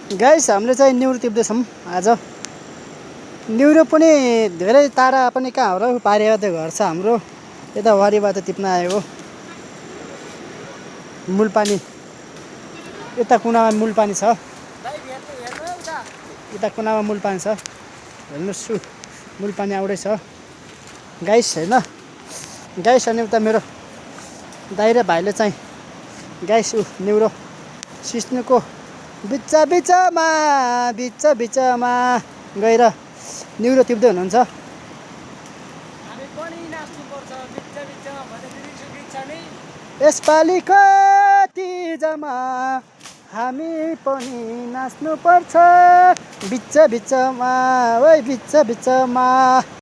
Guys हामीले चाहिँ neuro टिप्दैछौँ आज। न्युरो पनि धेरै टाढा पनि कहाँ हो र, पारिबाट घर छ हाम्रो, यता वारीबाट टिप्न आएको। मूलपानी यता कुनामा मूलपानी छ, यता कुनामा मूलपानी छ, हेर्नुहोस् मूलपानी आउँदैछ गाइस होइन गाइस। अनि उता मेरो दाइ र भाइले चाहिँ गाइस न्युरो सिस्नुको बिच बिचमा गएर न्युरो टिप्दै हुनुहुन्छ। यसपालि कति जमा हामी पनि नाच्नु पर्छ बिच बिचमा, ओइ बिच बिचमा।